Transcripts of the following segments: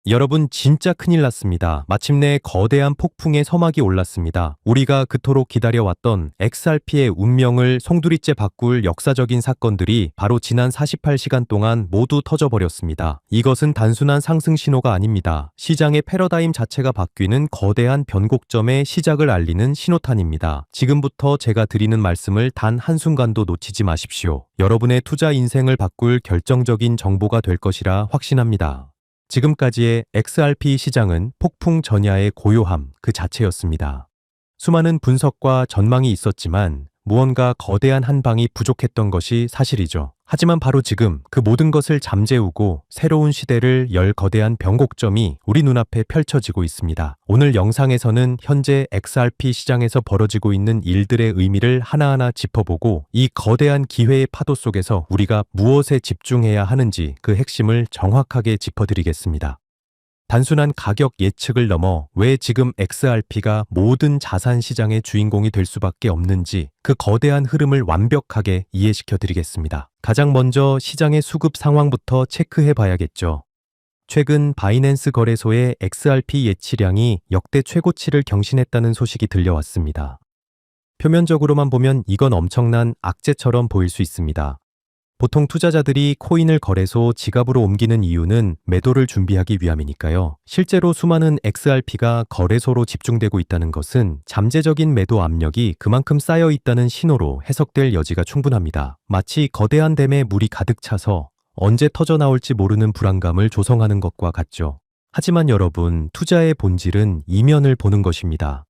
여러분 진짜 큰일 났습니다. 마침내 거대한 폭풍의 서막이 올랐습니다. 우리가 그토록 기다려왔던 XRP의 운명을 송두리째 바꿀 역사적인 사건들이 바로 지난 48시간 동안 모두 터져버렸습니다. 이것은 단순한 상승 신호가 아닙니다. 시장의 패러다임 자체가 바뀌는 거대한 변곡점의 시작을 알리는 신호탄입니다. 지금부터 제가 드리는 말씀을 단 한순간도 놓치지 마십시오. 여러분의 투자 인생을 바꿀 결정적인 정보가 될 것이라 확신합니다. 지금까지의 XRP 시장은 폭풍 전야의 고요함 그 자체였습니다. 수많은 분석과 전망이 있었지만 무언가 거대한 한 방이 부족했던 것이 사실이죠. 하지만 바로 지금 그 모든 것을 잠재우고 새로운 시대를 열 거대한 변곡점이 우리 눈앞에 펼쳐지고 있습니다. 오늘 영상에서는 현재 XRP 시장에서 벌어지고 있는 일들의 의미를 하나하나 짚어보고 이 거대한 기회의 파도 속에서 우리가 무엇에 집중해야 하는지 그 핵심을 정확하게 짚어드리겠습니다. 단순한 가격 예측을 넘어 왜 지금 XRP가 모든 자산 시장의 주인공이 될 수밖에 없는지 그 거대한 흐름을 완벽하게 이해시켜 드리겠습니다. 가장 먼저 시장의 수급 상황부터 체크해 봐야겠죠. 최근 바이낸스 거래소의 XRP 예치량이 역대 최고치를 경신했다는 소식이 들려왔습니다. 표면적으로만 보면 이건 엄청난 악재처럼 보일 수 있습니다. 보통 투자자들이 코인을 거래소 지갑으로 옮기는 이유는 매도를 준비하기 위함이니까요. 실제로 수많은 XRP가 거래소로 집중되고 있다는 것은 잠재적인 매도 압력이 그만큼 쌓여 있다는 신호로 해석될 여지가 충분합니다. 마치 거대한 댐에 물이 가득 차서 언제 터져 나올지 모르는 불안감을 조성하는 것과 같죠. 하지만 여러분, 투자의 본질은 이면을 보는 것입니다.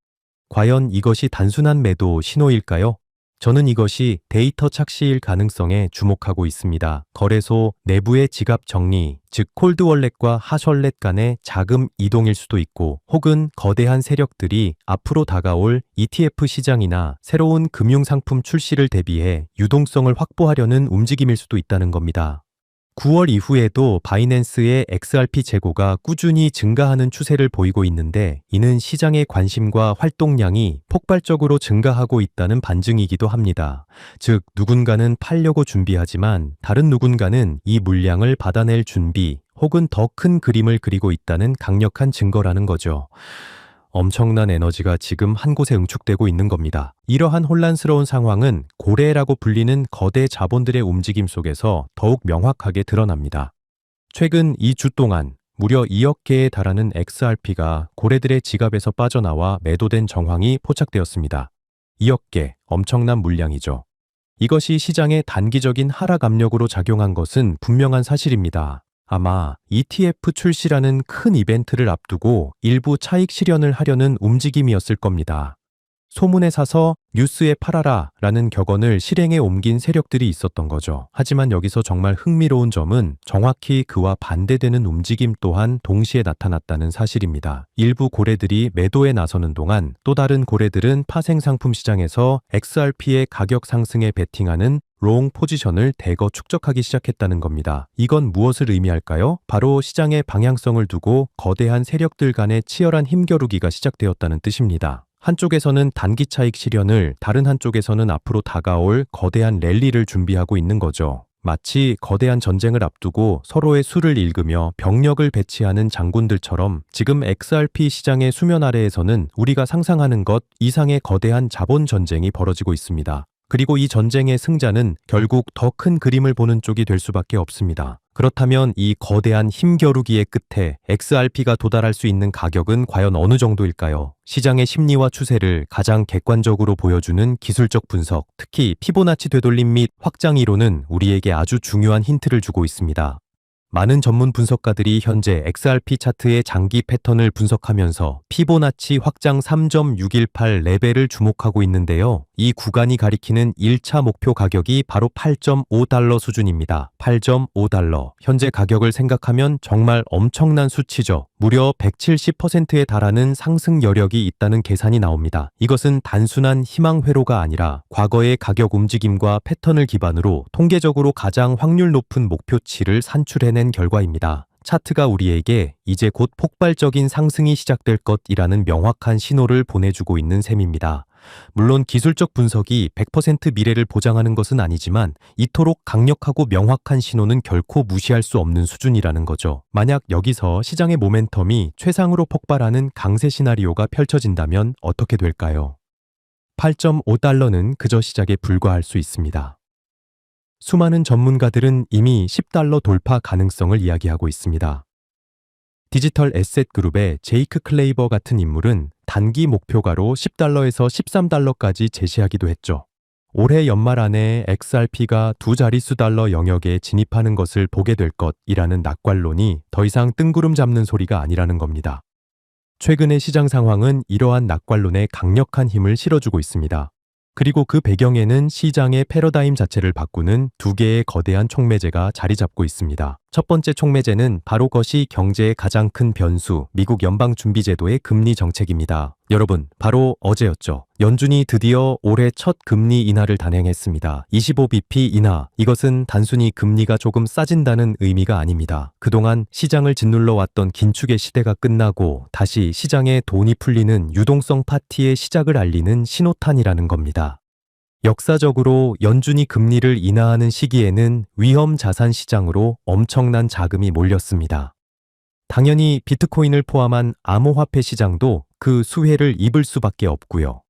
과연 이것이 단순한 매도 신호일까요? 저는 이것이 데이터 착시일 가능성에 주목하고 있습니다. 거래소 내부의 지갑 정리, 즉 콜드월렛과 핫월렛 간의 자금 이동일 수도 있고 혹은 거대한 세력들이 앞으로 다가올 ETF 시장이나 새로운 금융상품 출시를 대비해 유동성을 확보하려는 움직임일 수도 있다는 겁니다. 9월 이후에도 바이낸스의 XRP 재고가 꾸준히 증가하는 추세를 보이고 있는데 이는 시장의 관심과 활동량이 폭발적으로 증가하고 있다는 반증이기도 합니다. 즉 누군가는 팔려고 준비하지만 다른 누군가는 이 물량을 받아낼 준비 혹은 더 큰 그림을 그리고 있다는 강력한 증거라는 거죠. 엄청난 에너지가 지금 한 곳에 응축되고 있는 겁니다. 이러한 혼란스러운 상황은 고래라고 불리는 거대 자본들의 움직임 속에서 더욱 명확하게 드러납니다. 최근 2주 동안 무려 2억 개에 달하는 XRP가 고래들의 지갑에서 빠져나와 매도된 정황이 포착되었습니다. 2억 개, 엄청난 물량이죠. 이것이 시장의 단기적인 하락 압력으로 작용한 것은 분명한 사실입니다. 아마 ETF 출시라는 큰 이벤트를 앞두고 일부 차익 실현을 하려는 움직임이었을 겁니다. 소문에 사서 뉴스에 팔아라 라는 격언을 실행에 옮긴 세력들이 있었던 거죠. 하지만 여기서 정말 흥미로운 점은 정확히 그와 반대되는 움직임 또한 동시에 나타났다는 사실입니다. 일부 고래들이 매도에 나서는 동안 또 다른 고래들은 파생상품 시장에서 XRP의 가격 상승에 베팅하는 롱 포지션을 대거 축적하기 시작했다는 겁니다. 이건 무엇을 의미할까요? 바로 시장의 방향성을 두고 거대한 세력들 간의 치열한 힘겨루기가 시작되었다는 뜻입니다. 한쪽에서는 단기 차익 실현을, 다른 한쪽에서는 앞으로 다가올 거대한 랠리를 준비하고 있는 거죠. 마치 거대한 전쟁을 앞두고 서로의 수를 읽으며 병력을 배치하는 장군들처럼 지금 XRP 시장의 수면 아래에서는 우리가 상상하는 것 이상의 거대한 자본 전쟁이 벌어지고 있습니다. 그리고 이 전쟁의 승자는 결국 더 큰 그림을 보는 쪽이 될 수밖에 없습니다. 그렇다면 이 거대한 힘겨루기의 끝에 XRP가 도달할 수 있는 가격은 과연 어느 정도일까요? 시장의 심리와 추세를 가장 객관적으로 보여주는 기술적 분석, 특히 피보나치 되돌림 및 확장 이론은 우리에게 아주 중요한 힌트를 주고 있습니다. 많은 전문 분석가들이 현재 XRP 차트의 장기 패턴을 분석하면서 피보나치 확장 3.618 레벨을 주목하고 있는데요. 이 구간이 가리키는 1차 목표 가격이 바로 8.5달러 수준입니다. 8.5달러. 현재 가격을 생각하면 정말 엄청난 수치죠. 무려 170%에 달하는 상승 여력이 있다는 계산이 나옵니다. 이것은 단순한 희망 회로가 아니라 과거의 가격 움직임과 패턴을 기반으로 통계적으로 가장 확률 높은 목표치를 산출해낸 결과입니다. 차트가 우리에게 이제 곧 폭발적인 상승이 시작될 것이라는 명확한 신호를 보내주고 있는 셈입니다. 물론 기술적 분석이 100% 미래를 보장하는 것은 아니지만 이토록 강력하고 명확한 신호는 결코 무시할 수 없는 수준이라는 거죠. 만약 여기서 시장의 모멘텀이 최상으로 폭발하는 강세 시나리오가 펼쳐진다면 어떻게 될까요? 8.5달러는 그저 시작에 불과할 수 있습니다. 수많은 전문가들은 이미 10달러 돌파 가능성을 이야기하고 있습니다. 디지털 에셋 그룹의 제이크 클레이버 같은 인물은 단기 목표가로 10달러에서 13달러까지 제시하기도 했죠. 올해 연말 안에 XRP가 두 자릿수 달러 영역에 진입하는 것을 보게 될 것이라는 낙관론이 더 이상 뜬구름 잡는 소리가 아니라는 겁니다. 최근의 시장 상황은 이러한 낙관론에 강력한 힘을 실어주고 있습니다. 그리고 그 배경에는 시장의 패러다임 자체를 바꾸는 두 개의 거대한 촉매제가 자리 잡고 있습니다. 첫 번째 촉매제는 바로 것이 경제의 가장 큰 변수, 미국 연방준비제도의 금리 정책입니다. 여러분, 바로 어제였죠. 연준이 드디어 올해 첫 금리 인하를 단행했습니다. 25bp 인하. 이것은 단순히 금리가 조금 싸진다는 의미가 아닙니다. 그동안 시장을 짓눌러 왔던 긴축의 시대가 끝나고 다시 시장에 돈이 풀리는 유동성 파티의 시작을 알리는 신호탄이라는 겁니다. 역사적으로 연준이 금리를 인하하는 시기에는 위험 자산 시장으로 엄청난 자금이 몰렸습니다. 당연히 비트코인을 포함한 암호화폐 시장도 그 수혜를 입을 수밖에 없고요.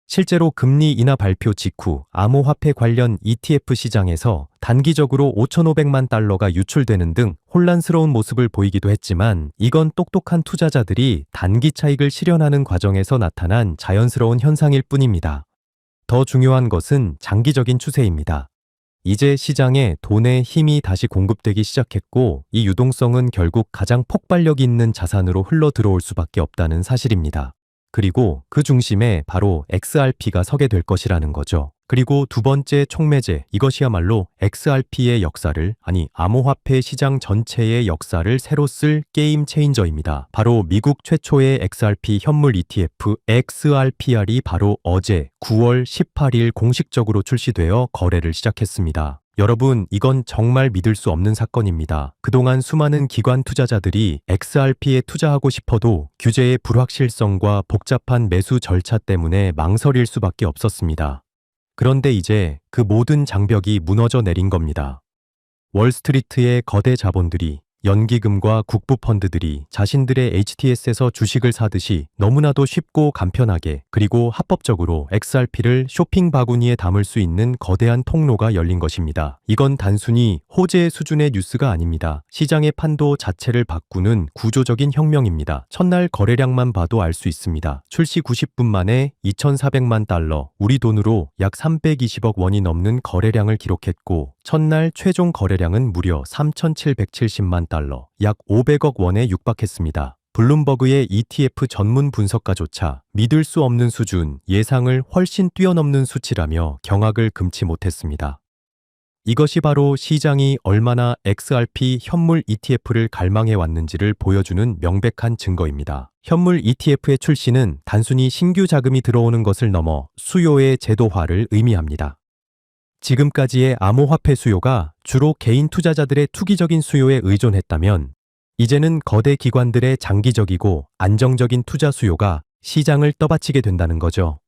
실제로 금리 인하 발표 직후 암호화폐 관련 ETF 시장에서 단기적으로 5,500만 달러가 유출되는 등 혼란스러운 모습을 보이기도 했지만 이건 똑똑한 투자자들이 단기 차익을 실현하는 과정에서 나타난 자연스러운 현상일 뿐입니다. 더 중요한 것은 장기적인 추세입니다. 이제 시장에 돈의 힘이 다시 공급되기 시작했고 이 유동성은 결국 가장 폭발력 있는 자산으로 흘러 들어올 수밖에 없다는 사실입니다. 그리고 그 중심에 바로 XRP가 서게 될 것이라는 거죠. 그리고 두 번째 촉매제, 이것이야말로 XRP의 역사를, 아니 암호화폐 시장 전체의 역사를 새로 쓸 게임 체인저입니다. 바로 미국 최초의 XRP 현물 ETF XRPR이 바로 어제 9월 18일 공식적으로 출시되어 거래를 시작했습니다. 여러분, 이건 정말 믿을 수 없는 사건입니다. 그동안 수많은 기관 투자자들이 XRP에 투자하고 싶어도 규제의 불확실성과 복잡한 매수 절차 때문에 망설일 수밖에 없었습니다. 그런데 이제 그 모든 장벽이 무너져 내린 겁니다. 월스트리트의 거대 자본들이, 연기금과 국부펀드들이 자신들의 HTS에서 주식을 사듯이 너무나도 쉽고 간편하게 그리고 합법적으로 XRP를 쇼핑 바구니에 담을 수 있는 거대한 통로가 열린 것입니다. 이건 단순히 호재 수준의 뉴스가 아닙니다. 시장의 판도 자체를 바꾸는 구조적인 혁명입니다. 첫날 거래량만 봐도 알 수 있습니다. 출시 90분 만에 2,400만 달러, 우리 돈으로 약 320억 원이 넘는 거래량을 기록했고 첫날 최종 거래량은 무려 3,770만 달러, 약 500억 원에 육박했습니다. 블룸버그의 ETF 전문 분석가조차 믿을 수 없는 수준, 예상을 훨씬 뛰어넘는 수치라며 경악을 금치 못했습니다. 이것이 바로 시장이 얼마나 XRP 현물 ETF를 갈망해 왔는지를 보여주는 명백한 증거입니다. 현물 ETF의 출시는 단순히 신규 자금이 들어오는 것을 넘어 수요의 제도화를 의미합니다. 지금까지의 암호화폐 수요가 주로 개인 투자자들의 투기적인 수요에 의존했다면 이제는 거대 기관들의 장기적이고 안정적인 투자 수요가 시장을 떠받치게 된다는 거죠.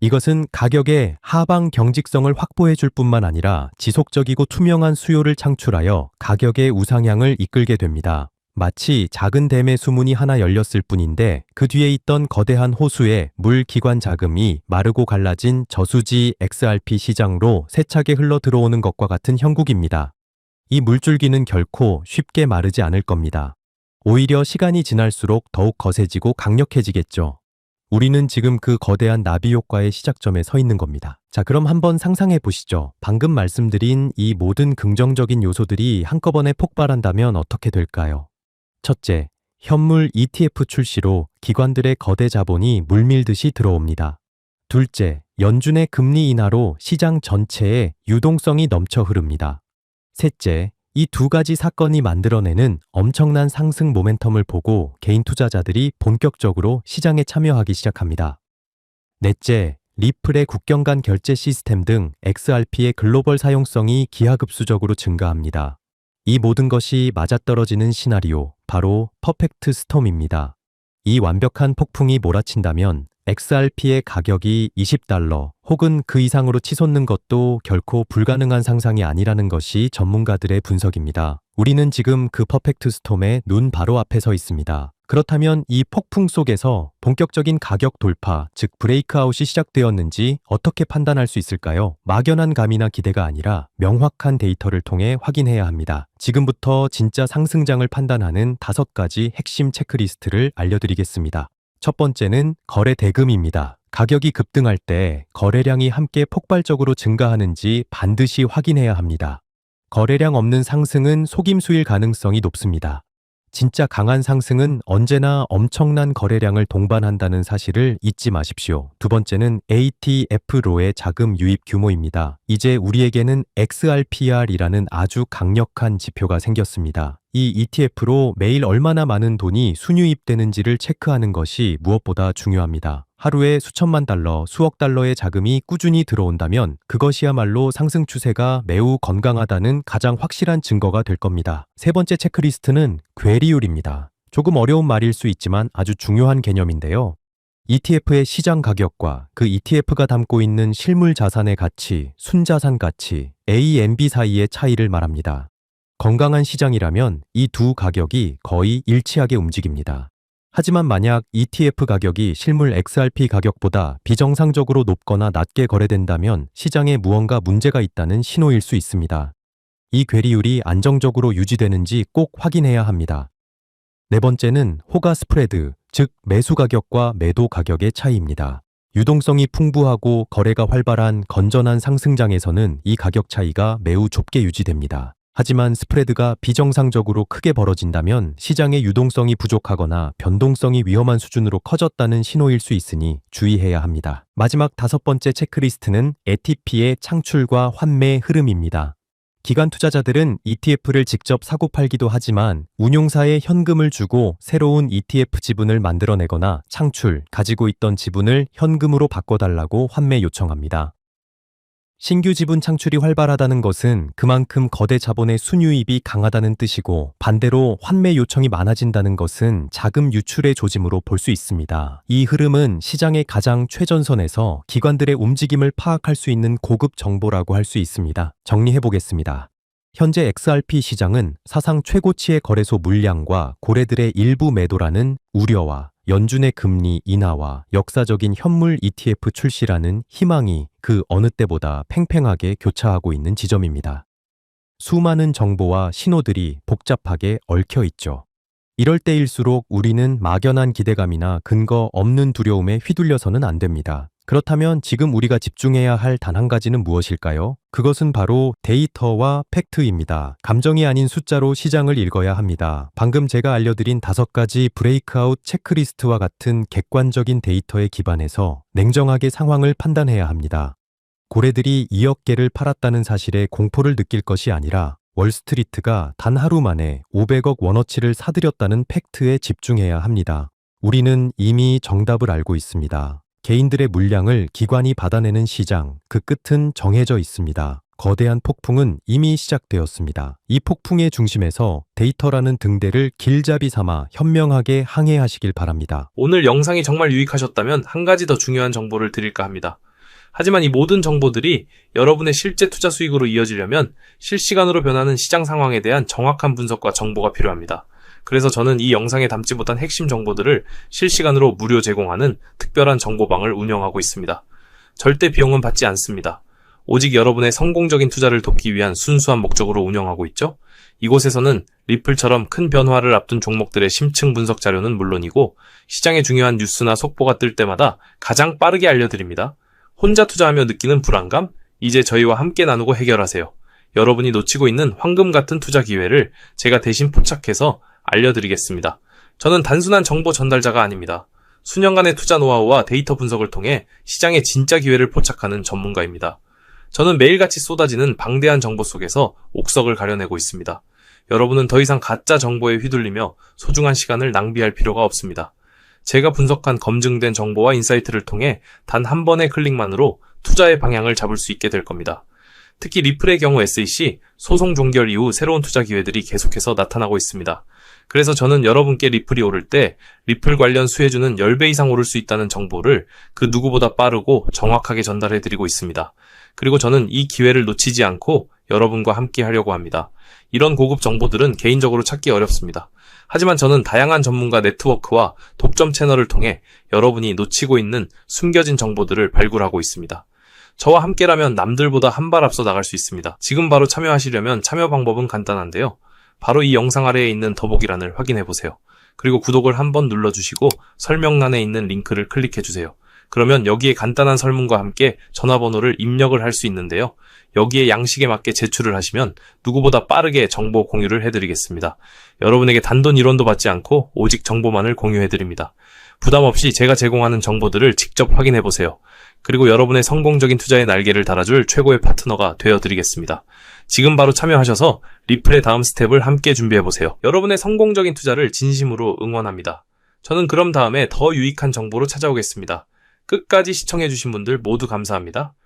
이것은 가격의 하방 경직성을 확보해 줄 뿐만 아니라 지속적이고 투명한 수요를 창출하여 가격의 우상향을 이끌게 됩니다. 마치 작은 댐의 수문이 하나 열렸을 뿐인데 그 뒤에 있던 거대한 호수에 물 기관 자금이 마르고 갈라진 저수지 XRP 시장으로 세차게 흘러 들어오는 것과 같은 형국입니다. 이 물줄기는 결코 쉽게 마르지 않을 겁니다. 오히려 시간이 지날수록 더욱 거세지고 강력해지겠죠. 우리는 지금 그 거대한 나비 효과의 시작점에 서 있는 겁니다. 자, 그럼 한번 상상해 보시죠. 방금 말씀드린 이 모든 긍정적인 요소들이 한꺼번에 폭발한다면 어떻게 될까요? 첫째, 현물 ETF 출시로 기관들의 거대 자본이 물밀듯이 들어옵니다. 둘째, 연준의 금리 인하로 시장 전체에 유동성이 넘쳐 흐릅니다. 셋째, 이 두 가지 사건이 만들어내는 엄청난 상승 모멘텀을 보고 개인 투자자들이 본격적으로 시장에 참여하기 시작합니다. 넷째, 리플의 국경 간 결제 시스템 등 XRP의 글로벌 사용성이 기하급수적으로 증가합니다. 이 모든 것이 맞아떨어지는 시나리오, 바로 퍼펙트 스톰입니다. 이 완벽한 폭풍이 몰아친다면 XRP의 가격이 $20 혹은 그 이상으로 치솟는 것도 결코 불가능한 상상이 아니라는 것이 전문가들의 분석입니다. 우리는 지금 그 퍼펙트 스톰의 눈 바로 앞에 서 있습니다. 그렇다면 이 폭풍 속에서 본격적인 가격 돌파, 즉 브레이크아웃이 시작되었는지 어떻게 판단할 수 있을까요? 막연한 감이나 기대가 아니라 명확한 데이터를 통해 확인해야 합니다. 지금부터 진짜 상승장을 판단하는 5가지 핵심 체크리스트를 알려드리겠습니다. 첫 번째는 거래 대금입니다. 가격이 급등할 때 거래량이 함께 폭발적으로 증가하는지 반드시 확인해야 합니다. 거래량 없는 상승은 속임수일 가능성이 높습니다. 진짜 강한 상승은 언제나 엄청난 거래량을 동반한다는 사실을 잊지 마십시오. 두 번째는 ATF로의 자금 유입 규모입니다. 이제 우리에게는 XRPR이라는 아주 강력한 지표가 생겼습니다. 이 ETF로 매일 얼마나 많은 돈이 순유입되는지를 체크하는 것이 무엇보다 중요합니다. 하루에 수천만 달러, 수억 달러의 자금이 꾸준히 들어온다면 그것이야말로 상승 추세가 매우 건강하다는 가장 확실한 증거가 될 겁니다. 세 번째 체크리스트는 괴리율입니다. 조금 어려운 말일 수 있지만 아주 중요한 개념인데요. ETF의 시장 가격과 그 ETF가 담고 있는 실물 자산의 가치, 순자산 가치, A&B 사이의 차이를 말합니다. 건강한 시장이라면 이 두 가격이 거의 일치하게 움직입니다. 하지만 만약 ETF 가격이 실물 XRP 가격보다 비정상적으로 높거나 낮게 거래된다면 시장에 무언가 문제가 있다는 신호일 수 있습니다. 이 괴리율이 안정적으로 유지되는지 꼭 확인해야 합니다. 네 번째는 호가 스프레드, 즉 매수 가격과 매도 가격의 차이입니다. 유동성이 풍부하고 거래가 활발한 건전한 상승장에서는 이 가격 차이가 매우 좁게 유지됩니다. 하지만 스프레드가 비정상적으로 크게 벌어진다면 시장의 유동성이 부족하거나 변동성이 위험한 수준으로 커졌다는 신호일 수 있으니 주의해야 합니다. 마지막 5번째 체크리스트는 ETP의 창출과 환매 흐름입니다. 기관 투자자들은 ETF를 직접 사고 팔기도 하지만 운용사에 현금을 주고 새로운 ETF 지분을 만들어내거나 창출, 가지고 있던 지분을 현금으로 바꿔달라고 환매 요청합니다. 신규 지분 창출이 활발하다는 것은 그만큼 거대 자본의 순유입이 강하다는 뜻이고 반대로 환매 요청이 많아진다는 것은 자금 유출의 조짐으로 볼 수 있습니다. 이 흐름은 시장의 가장 최전선에서 기관들의 움직임을 파악할 수 있는 고급 정보라고 할 수 있습니다. 정리해보겠습니다. 현재 XRP 시장은 사상 최고치의 거래소 물량과 고래들의 일부 매도라는 우려와 연준의 금리 인하와 역사적인 현물 ETF 출시라는 희망이 그 어느 때보다 팽팽하게 교차하고 있는 지점입니다. 수많은 정보와 신호들이 복잡하게 얽혀 있죠. 이럴 때일수록 우리는 막연한 기대감이나 근거 없는 두려움에 휘둘려서는 안 됩니다. 그렇다면 지금 우리가 집중해야 할 단 한 가지는 무엇일까요? 그것은 바로 데이터와 팩트입니다. 감정이 아닌 숫자로 시장을 읽어야 합니다. 방금 제가 알려드린 5가지 브레이크아웃 체크리스트와 같은 객관적인 데이터에 기반해서 냉정하게 상황을 판단해야 합니다. 고래들이 2억 개를 팔았다는 사실에 공포를 느낄 것이 아니라 월스트리트가 단 하루 만에 500억 원어치를 사들였다는 팩트에 집중해야 합니다. 우리는 이미 정답을 알고 있습니다. 개인들의 물량을 기관이 받아내는 시장, 그 끝은 정해져 있습니다. 거대한 폭풍은 이미 시작되었습니다. 이 폭풍의 중심에서 데이터라는 등대를 길잡이 삼아 현명하게 항해하시길 바랍니다. 오늘 영상이 정말 유익하셨다면 한 가지 더 중요한 정보를 드릴까 합니다. 하지만 이 모든 정보들이 여러분의 실제 투자 수익으로 이어지려면 실시간으로 변하는 시장 상황에 대한 정확한 분석과 정보가 필요합니다. 그래서 저는 이 영상에 담지 못한 핵심 정보들을 실시간으로 무료 제공하는 특별한 정보방을 운영하고 있습니다. 절대 비용은 받지 않습니다. 오직 여러분의 성공적인 투자를 돕기 위한 순수한 목적으로 운영하고 있죠. 이곳에서는 리플처럼 큰 변화를 앞둔 종목들의 심층 분석 자료는 물론이고 시장의 중요한 뉴스나 속보가 뜰 때마다 가장 빠르게 알려드립니다. 혼자 투자하며 느끼는 불안감? 이제 저희와 함께 나누고 해결하세요. 여러분이 놓치고 있는 황금 같은 투자 기회를 제가 대신 포착해서 알려드리겠습니다. 저는 단순한 정보 전달자가 아닙니다. 수년간의 투자 노하우와 데이터 분석을 통해 시장의 진짜 기회를 포착하는 전문가입니다. 저는 매일같이 쏟아지는 방대한 정보 속에서 옥석을 가려내고 있습니다. 여러분은 더 이상 가짜 정보에 휘둘리며 소중한 시간을 낭비할 필요가 없습니다. 제가 분석한 검증된 정보와 인사이트를 통해 단 한 번의 클릭만으로 투자의 방향을 잡을 수 있게 될 겁니다. 특히 리플의 경우 SEC 소송 종결 이후 새로운 투자 기회들이 계속해서 나타나고 있습니다. 그래서 저는 여러분께 리플이 오를 때 리플 관련 수혜주는 10배 이상 오를 수 있다는 정보를 그 누구보다 빠르고 정확하게 전달해드리고 있습니다. 그리고 저는 이 기회를 놓치지 않고 여러분과 함께 하려고 합니다. 이런 고급 정보들은 개인적으로 찾기 어렵습니다. 하지만 저는 다양한 전문가 네트워크와 독점 채널을 통해 여러분이 놓치고 있는 숨겨진 정보들을 발굴하고 있습니다. 저와 함께라면 남들보다 한 발 앞서 나갈 수 있습니다. 지금 바로 참여하시려면 참여 방법은 간단한데요. 바로 이 영상 아래에 있는 더보기란을 확인해보세요. 그리고 구독을 한번 눌러주시고 설명란에 있는 링크를 클릭해주세요. 그러면 여기에 간단한 설문과 함께 전화번호를 입력을 할 수 있는데요. 여기에 양식에 맞게 제출을 하시면 누구보다 빠르게 정보 공유를 해드리겠습니다. 여러분에게 단돈 1원도 받지 않고 오직 정보만을 공유해드립니다. 부담 없이 제가 제공하는 정보들을 직접 확인해보세요. 그리고 여러분의 성공적인 투자의 날개를 달아줄 최고의 파트너가 되어드리겠습니다. 지금 바로 참여하셔서 리플의 다음 스텝을 함께 준비해보세요. 여러분의 성공적인 투자를 진심으로 응원합니다. 저는 그럼 다음에 더 유익한 정보로 찾아오겠습니다. 끝까지 시청해주신 분들 모두 감사합니다.